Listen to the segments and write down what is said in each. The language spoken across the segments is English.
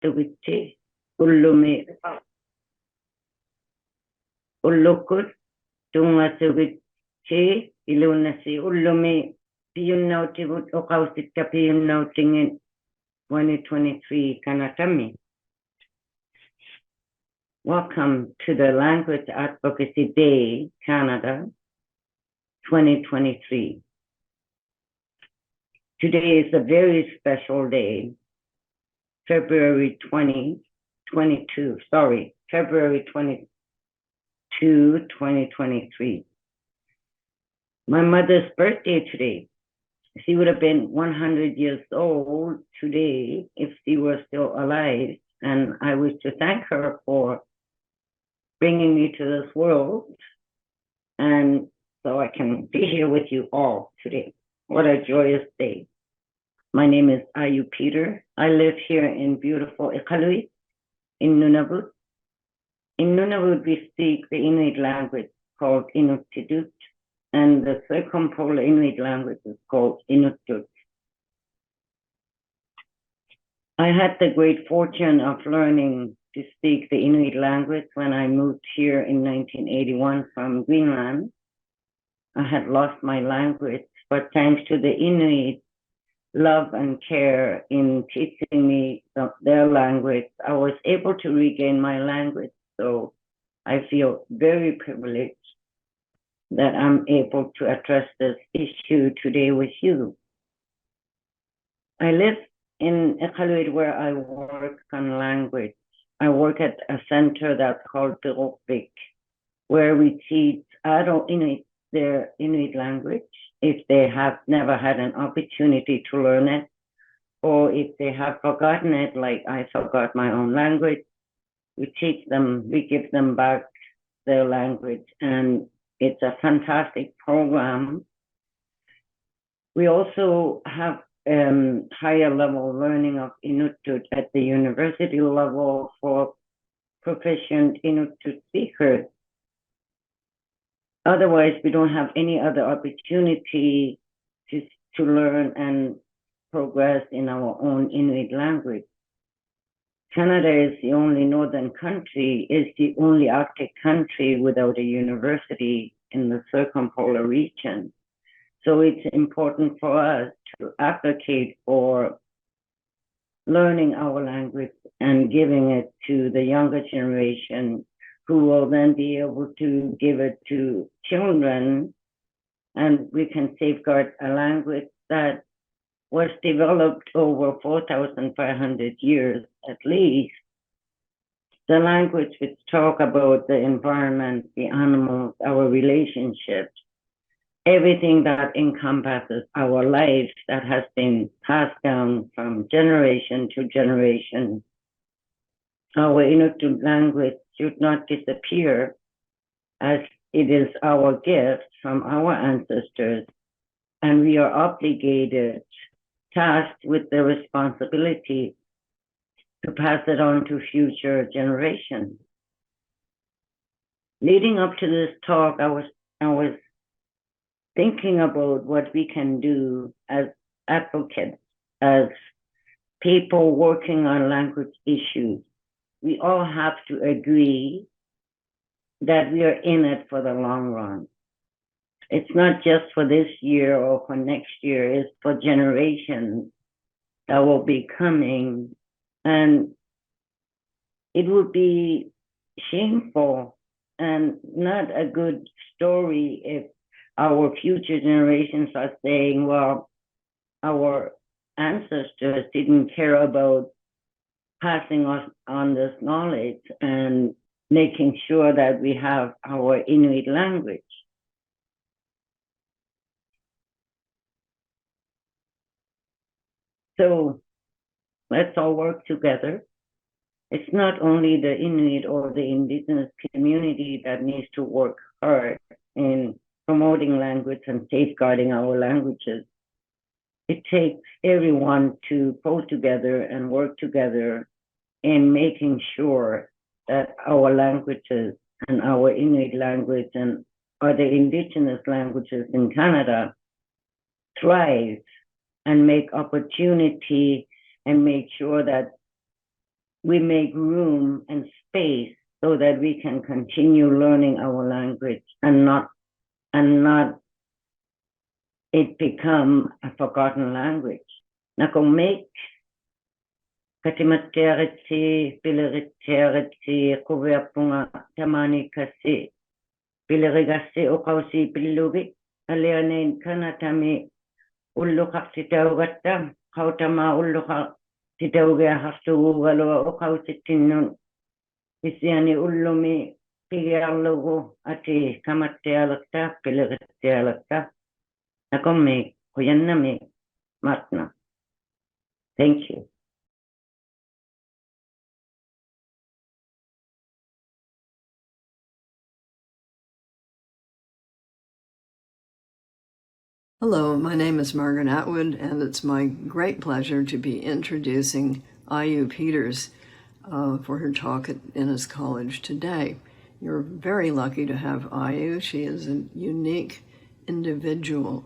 Tugichi, Ulumi, Ulukut, Tungasugichi, Ilunasi, Ulumi, Piyunauti, Okausita Piyunauting in 2023 Kanatami. Welcome to the Language Advocacy Day, Canada, 2023. Today is a very special day, February 22, 2023. My mother's birthday today. She would have been 100 years old today if she were still alive. And I wish to thank her for bringing me to this world. And so I can be here with you all today. What a joyous day. My name is Aaju Peter. I live here in beautiful Iqaluit in Nunavut. In Nunavut, we speak the Inuit language called Inuktitut, and the circumpolar Inuit language is called Inuktitut. I had the great fortune of learning to speak the Inuit language when I moved here in 1981 from Greenland. I had lost my language, but thanks to the Inuit love and care in teaching me their language, I was able to regain my language. So I feel very privileged that I'm able to address this issue today with you. I live in Iqaluit where I work on language. I work at a center that's called Pirokpik, where we teach adult Inuit their Inuit language if they have never had an opportunity to learn it, or if they have forgotten it, like I forgot my own language. We teach them, we give them back their language, and it's a fantastic program. We also have higher level learning of Inuktitut at the university level for proficient Inuktitut speakers. Otherwise, we don't have any other opportunity to learn and progress in our own Inuit language. Canada is the only northern country, is the only Arctic country without a university in the circumpolar region. So it's important for us to advocate for learning our language and giving it to the younger generation, who will then be able to give it to children, and we can safeguard a language that was developed over 4,500 years at least. The language which talk about the environment, the animals, our relationships, everything that encompasses our life that has been passed down from generation to generation. Our Inuktitut language should not disappear, as it is our gift from our ancestors, and we are obligated, tasked with the responsibility to pass it on to future generations. Leading up to this talk, I was thinking about what we can do as advocates, as people working on language issues. We all have to agree that we are in it for the long run. It's not just for this year or for next year, it's for generations that will be coming. And it would be shameful and not a good story if our future generations are saying, well, our ancestors didn't care about passing on this knowledge and making sure that we have our Inuit language. So let's all work together. It's not only the Inuit or the indigenous community that needs to work hard in promoting language and safeguarding our languages. It takes everyone to pull together and work together in making sure that our languages and our Inuit language and other indigenous languages in Canada thrive and make opportunity and make sure that we make room and space so that we can continue learning our language and not it become a forgotten language. Nako make katimatteritsi pileritteritsi kuviappunga tamani kasi pilerigassi uqausi pillugi alianein kanatami ulluqaqsitaugatta qautama ulluqaqsitaugiahartugugalua uqausittinnun isiani ullumi pigiarlugu ati kamattialakta pilerittialakta nakomme kuyannami matna. Thank you. Hello, my name is Margaret Atwood, and it's my great pleasure to be introducing Aaju Peters for her talk at Innes College today. You're very lucky to have Aaju. She is a unique individual,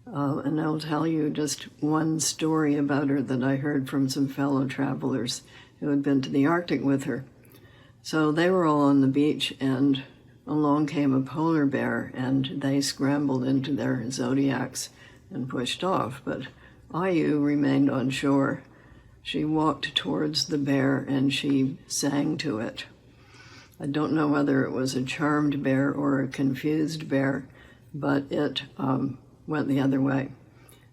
and I'll tell you just one story about her that I heard from some fellow travelers who had been to the Arctic with her. So they were all on the beach, and along came a polar bear, and they scrambled into their zodiacs and pushed off. But Aaju remained on shore. She walked towards the bear and she sang to it. I don't know whether it was a charmed bear or a confused bear, but it went the other way.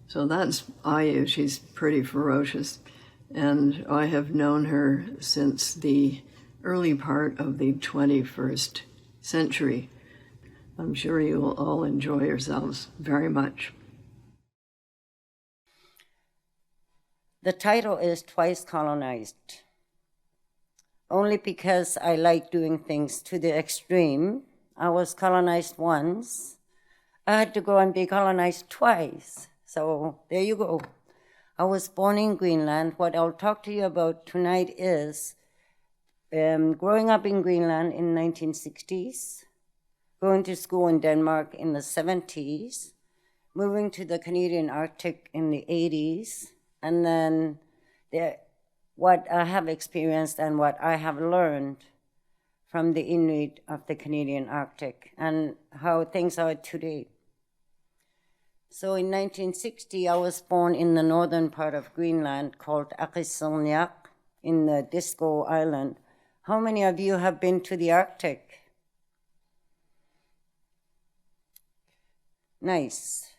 So that's Aaju. She's pretty ferocious. And I have known her since the early part of the 21st century. I'm sure you will all enjoy yourselves very much. The title is Twice Colonized. Only because I like doing things to the extreme. I was colonized once. I had to go and be colonized twice. So there you go. I was born in Greenland. What I'll talk to you about tonight is growing up in Greenland in 1960s, going to school in Denmark in the 70s, moving to the Canadian Arctic in the 80s, and then what I have experienced and what I have learned from the Inuit of the Canadian Arctic and how things are today. So in 1960, I was born in the northern part of Greenland called Aqisilniaq in the Disco Island. How many of you have been to the Arctic? Nice.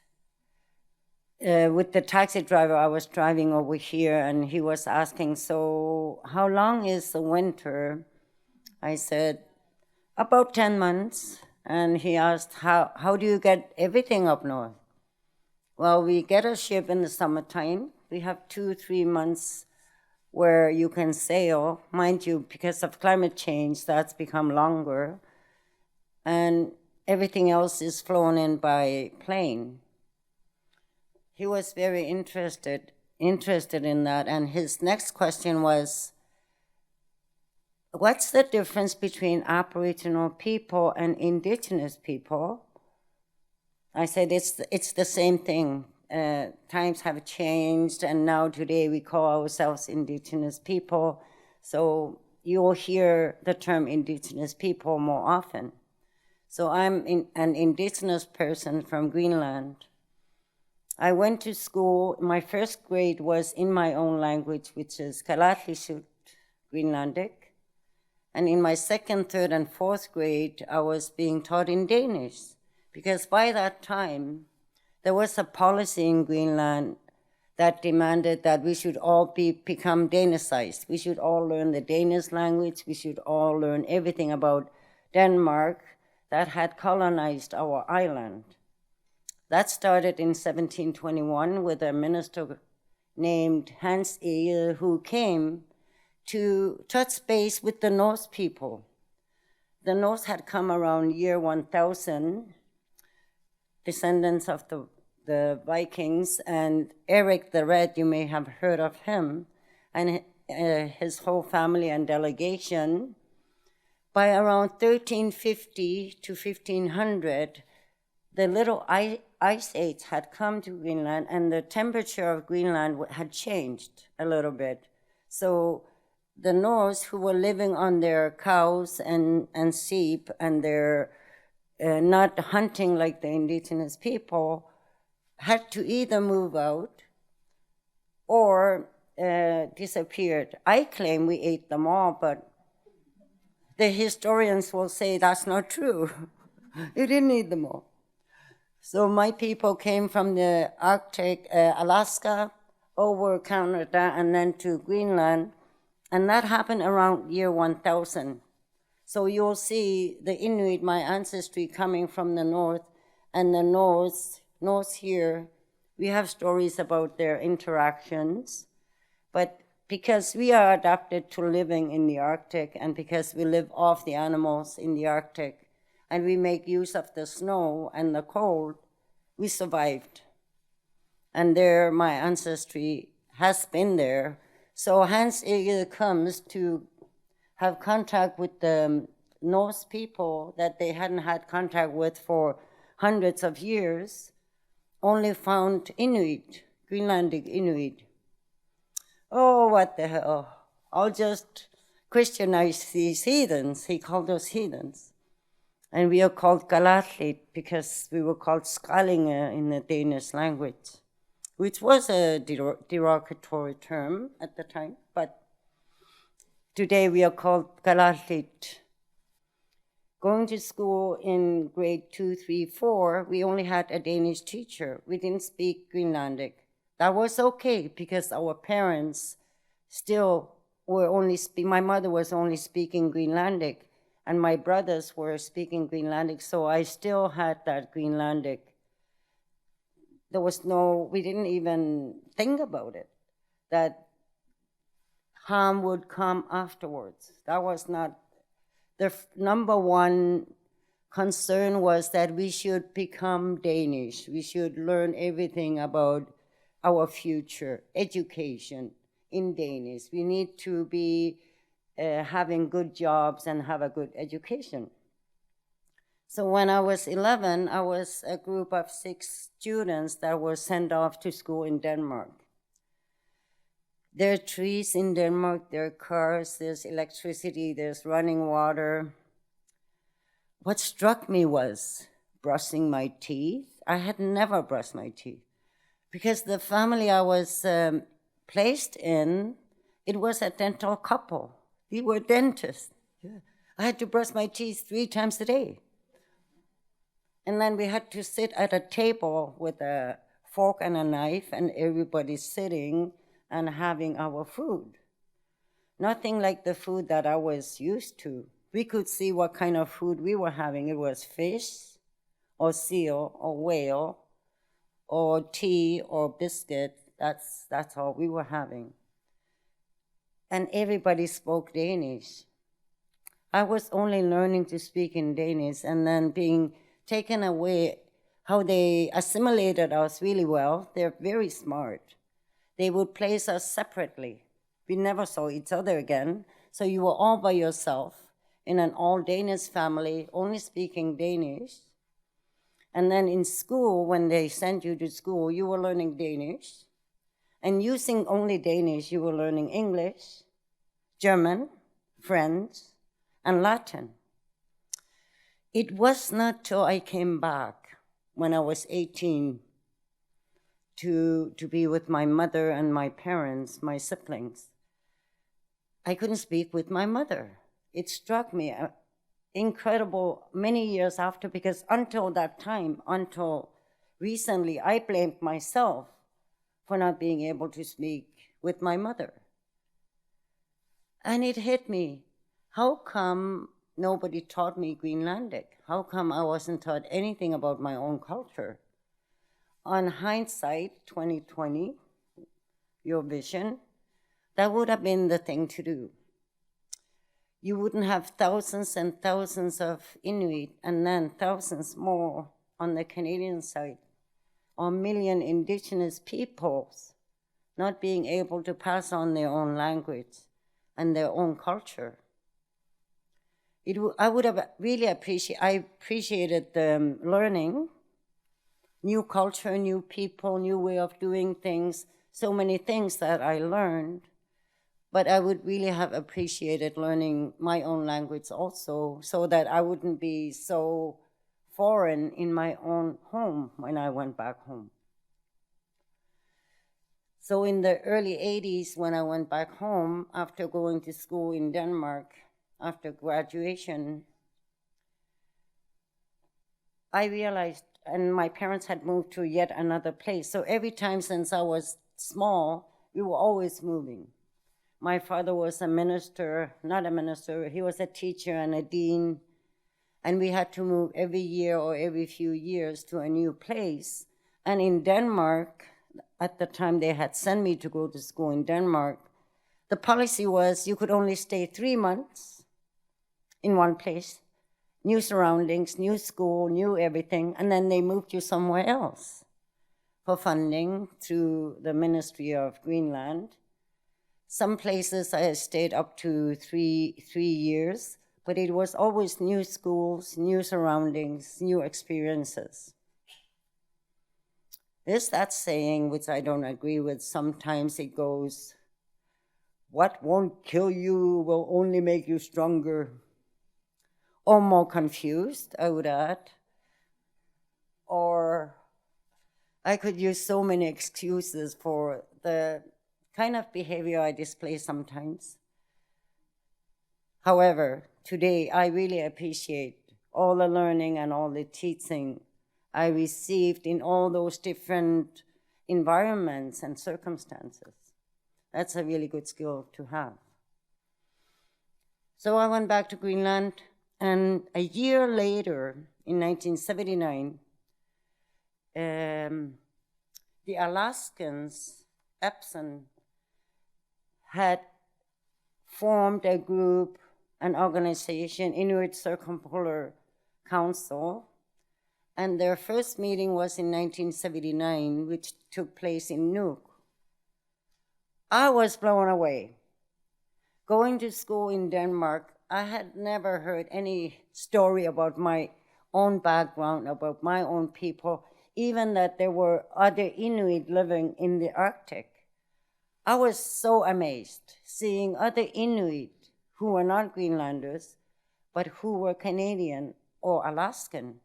With the taxi driver, I was driving over here and he was asking, so how long is the winter? I said, about 10 months. And he asked, how do you get everything up north? Well, we get a ship in the summertime. We have 2-3 months where you can sail. Mind you, because of climate change, that's become longer. And everything else is flown in by plane. He was very interested in that. And his next question was, what's the difference between Aboriginal people and Indigenous people? I said, it's the same thing. Times have changed, and now today we call ourselves Indigenous people. So you'll hear the term Indigenous people more often. So I'm an Indigenous person from Greenland. I went to school. My first grade was in my own language, which is Kalatlisut Greenlandic. And in my second, third, and fourth grade, I was being taught in Danish. Because by that time, there was a policy in Greenland that demanded that we should all become Danicized. We should all learn the Danish language. We should all learn everything about Denmark that had colonized our island. That started in 1721 with a minister named Hans Egede, who came to touch base with the Norse people. The Norse had come around year 1000, descendants of the Vikings, and Eric the Red, you may have heard of him, and his whole family and delegation. By around 1350 to 1500, the little ice age had come to Greenland, and the temperature of Greenland had changed a little bit. So the Norse who were living on their cows and sheep, and they're not hunting like the indigenous people, had to either move out or disappeared. I claim we ate them all, but the historians will say that's not true. You didn't eat them all. So my people came from the Arctic, Alaska, over Canada, and then to Greenland, and that happened around year 1000. So you'll see the Inuit, my ancestry, coming from the north, and the Norse here. We have stories about their interactions, but because we are adapted to living in the Arctic, and because we live off the animals in the Arctic, and we make use of the snow and the cold, we survived. And there, my ancestry has been there. So Hans Egil comes to have contact with the Norse people that they hadn't had contact with for hundreds of years, only found Inuit, Greenlandic Inuit. Oh, what the hell. I'll just Christianize these heathens. He called us heathens. And we are called Galatlit because we were called Skallinger in the Danish language, which was a derogatory term at the time, but today we are called Galatlit. Going to school in grade 2, 3, 4, we only had a Danish teacher. We didn't speak Greenlandic. That was okay because our parents still were only my mother was only speaking Greenlandic, and my brothers were speaking Greenlandic, so I still had that Greenlandic. We didn't even think about it, that harm would come afterwards. That was not, the number one concern was that we should become Danish. We should learn everything about our future, education in Danish. We need to be having good jobs and have a good education. So when I was 11, I was a group of 6 students that were sent off to school in Denmark. There are trees in Denmark, there are cars, there's electricity, there's running water. What struck me was brushing my teeth. I had never brushed my teeth because the family I was placed in, it was a dental couple. We were dentists. Yeah. I had to brush my teeth 3 times a day. And then we had to sit at a table with a fork and a knife, and everybody sitting and having our food. Nothing like the food that I was used to. We could see what kind of food we were having. It was fish, or seal, or whale, or tea, or biscuit. That's all we were having. And everybody spoke Danish. I was only learning to speak in Danish and then being taken away. How they assimilated us really well. They're very smart. They would place us separately. We never saw each other again. So you were all by yourself in an all-Danish family, only speaking Danish. And then in school, when they sent you to school, you were learning Danish. And using only Danish, you were learning English, German, French, and Latin. It was not till I came back when I was 18 to be with my mother and my parents, my siblings. I couldn't speak with my mother. It struck me incredible many years after, because until that time, until recently, I blamed myself for not being able to speak with my mother. And it hit me. How come nobody taught me Greenlandic? How come I wasn't taught anything about my own culture? On hindsight, 2020, your vision, that would have been the thing to do. You wouldn't have thousands and thousands of Inuit and then thousands more on the Canadian side, or 1 million indigenous peoples not being able to pass on their own language and their own culture. I would have really appreciated the learning, new culture, new people, new way of doing things, so many things that I learned. But I would really have appreciated learning my own language also, so that I wouldn't be so foreign in my own home when I went back home. So in the early 80s, when I went back home after going to school in Denmark, after graduation, I realized, and my parents had moved to yet another place. So every time since I was small, we were always moving. My father was a minister, not a minister, he was a teacher and a dean, and we had to move every year or every few years to a new place. And in Denmark, at the time they had sent me to go to school in Denmark, the policy was you could only stay 3 months in one place, new surroundings, new school, new everything, and then they moved you somewhere else for funding through the Ministry of Greenland. Some places I stayed up to three years, but it was always new schools, new surroundings, new experiences. There's that saying, which I don't agree with. Sometimes it goes, what won't kill you will only make you stronger. Or more confused, I would add. Or I could use so many excuses for the kind of behavior I display sometimes. However, today I really appreciate all the learning and all the teaching I received in all those different environments and circumstances. That's a really good skill to have. So I went back to Greenland, and a year later, in 1979, the Alaskans, Epson, had formed a group, an organization, Inuit Circumpolar Council, and their first meeting was in 1979, which took place in Nuuk. I was blown away. Going to school in Denmark, I had never heard any story about my own background, about my own people, even that there were other Inuit living in the Arctic. I was so amazed seeing other Inuit who were not Greenlanders, but who were Canadian or Alaskan.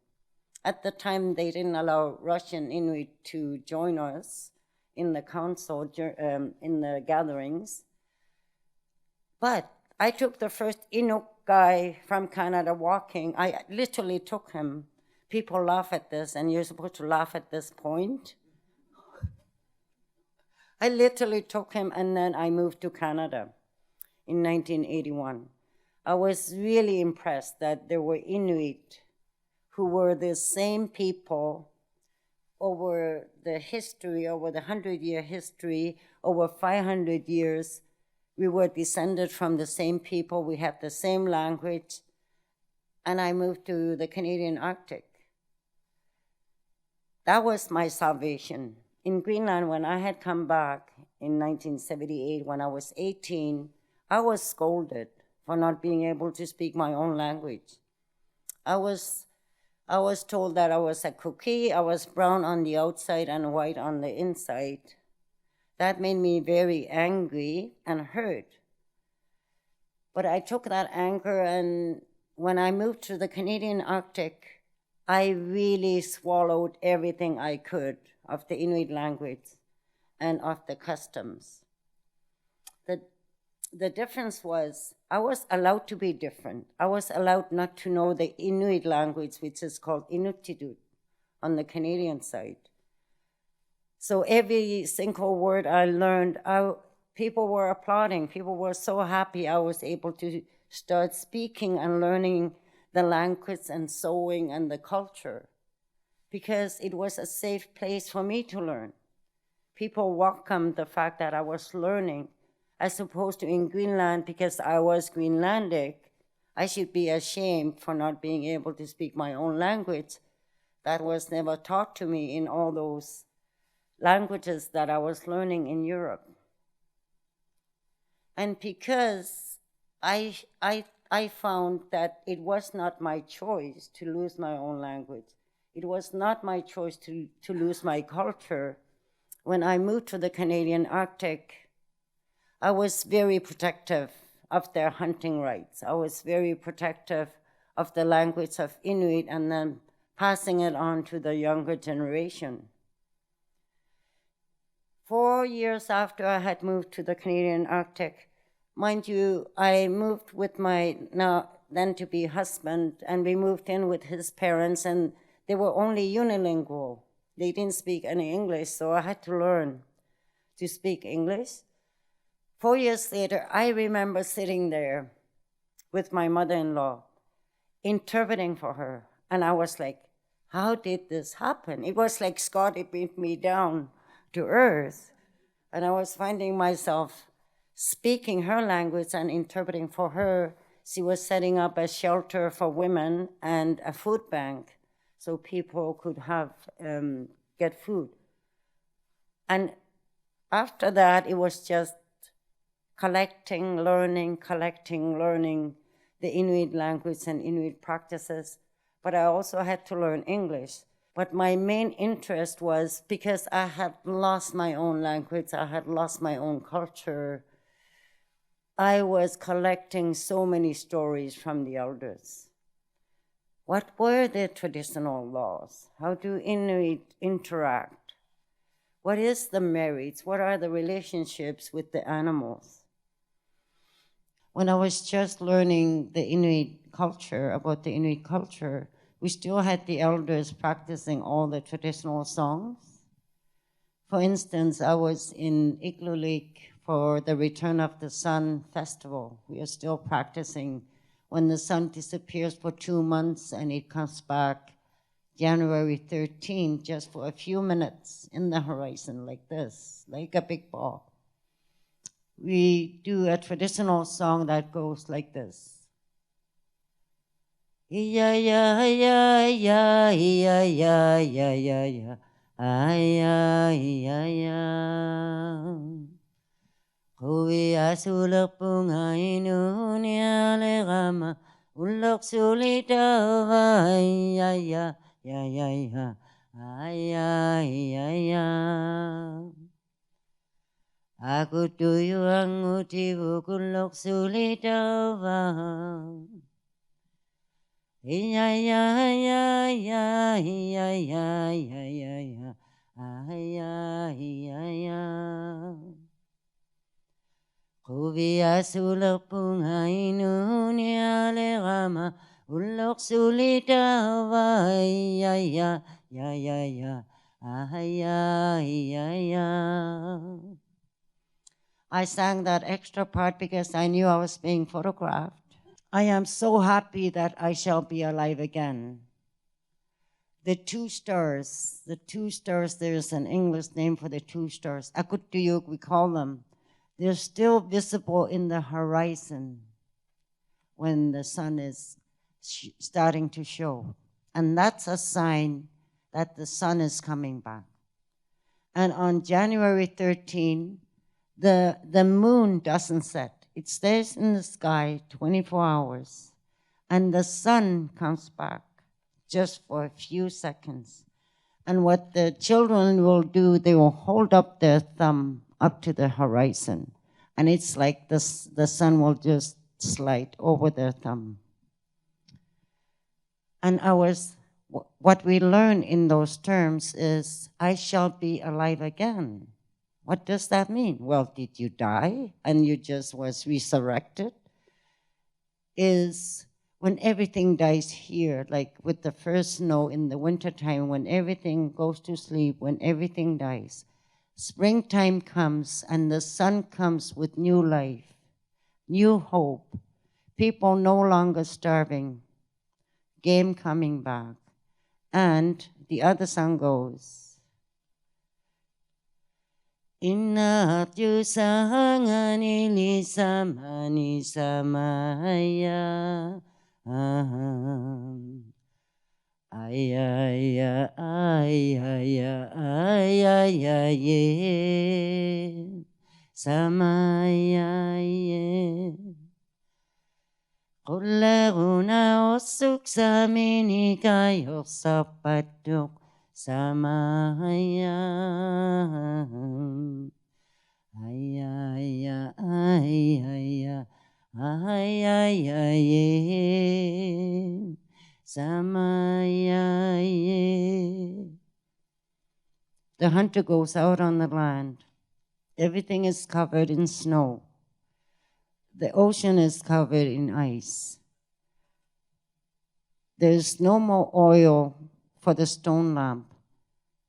At the time, they didn't allow Russian Inuit to join us in the council, in the gatherings. But I took the first Inuk guy from Canada walking. I literally took him. People laugh at this, and you're supposed to laugh at this point. I literally took him, and then I moved to Canada in 1981. I was really impressed that there were Inuit who were the same people over the history, over the 100-year history, over 500 years. We were descended from the same people, we had the same language, and I moved to the Canadian Arctic. That was my salvation. In Greenland, when I had come back in 1978, when I was 18, I was scolded for not being able to speak my own language. I was told that I was a cookie, I was brown on the outside and white on the inside. That made me very angry and hurt. But I took that anger, and when I moved to the Canadian Arctic, I really swallowed everything I could of the Inuit language and of the customs. The difference was I was allowed to be different. I was allowed not to know the Inuit language, which is called Inuktitut on the Canadian side. So every single word I learned, people were applauding. People were so happy I was able to start speaking and learning the language and sewing and the culture, because it was a safe place for me to learn. People welcomed the fact that I was learning, as opposed to in Greenland, because I was Greenlandic, I should be ashamed for not being able to speak my own language. That was never taught to me in all those languages that I was learning in Europe. And because I found that it was not my choice to lose my own language, it was not my choice to lose my culture, when I moved to the Canadian Arctic, I was very protective of their hunting rights. I was very protective of the language of Inuit and then passing it on to the younger generation. 4 years after I had moved to the Canadian Arctic, mind you, I moved with my now then to be husband, and we moved in with his parents, and they were only unilingual. They didn't speak any English, so I had to learn to speak English. 4 years later, I remember sitting there with my mother-in-law, interpreting for her, and I was like, how did this happen? It was like Scotty beat me down to earth, and I was finding myself speaking her language and interpreting for her. She was setting up a shelter for women and a food bank so people could have get food. And after that, it was just collecting, learning the Inuit language and Inuit practices. But I also had to learn English. But my main interest was because I had lost my own language, I had lost my own culture. I was collecting so many stories from the elders. What were the traditional laws? How do Inuit interact? What is the marriage? What are the relationships with the animals? When I was just learning the Inuit culture, about the Inuit culture, we still had the elders practicing all the traditional songs. For instance, I was in Igloolik for the Return of the Sun festival. We are still practicing when the sun disappears for 2 months and it comes back January 13, just for a few minutes in the horizon like this, like a big ball. We do a traditional song that goes like this. Ya ya ya ya ya ya ya ya ya ya ya ya. Kowe asulak bunga inunya legama ulok sulitawa ya ya ya ya ya ya ya ya. Aku tuyu anguti bukulok sulitawa. Ya ya ya ya ya ya ya ya ya ya ya ya. Kowe asulak bunga inunya legama ulok sulitawa ya ya ya ya ya ya ya ya. I sang that extra part because I knew I was being photographed. I am so happy that I shall be alive again. The two stars, there's an English name for the two stars. Akutuyuk, we call them. They're still visible in the horizon when the sun is starting to show. And that's a sign that the sun is coming back. And on January 13, the moon doesn't set. It stays in the sky 24 hours. And the sun comes back just for a few seconds. And what the children will do, they will hold up their thumb up to the horizon. And it's like the sun will just slide over their thumb. And what we learn in those terms is, I shall be alive again. What does that mean? Well, did you die and you just was resurrected? Is when everything dies here, like with the first snow in the wintertime, when everything goes to sleep, when everything dies. Springtime comes and the sun comes with new life, new hope, people no longer starving, game coming back. And the other song goes, Inna tu sangani li samani samaya. Ay ay ay ay ay ay ay samaya ye. Kulleruna osuk samini kayok sapatuk samaya. Ay, ay, ay, ay, ay, ay, Samaya. The hunter goes out on the land. Everything is covered in snow. The ocean is covered in ice. There's no more oil for the stone lamp.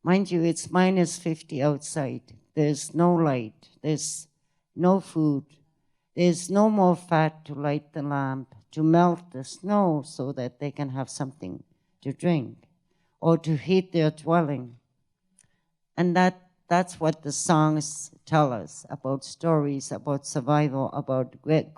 Mind you, it's -50 outside. There's no light. There's no food. There's no more fat to light the lamp, to melt the snow so that they can have something to drink or to heat their dwelling. And that's what the songs tell us about stories, about survival, about gratitude.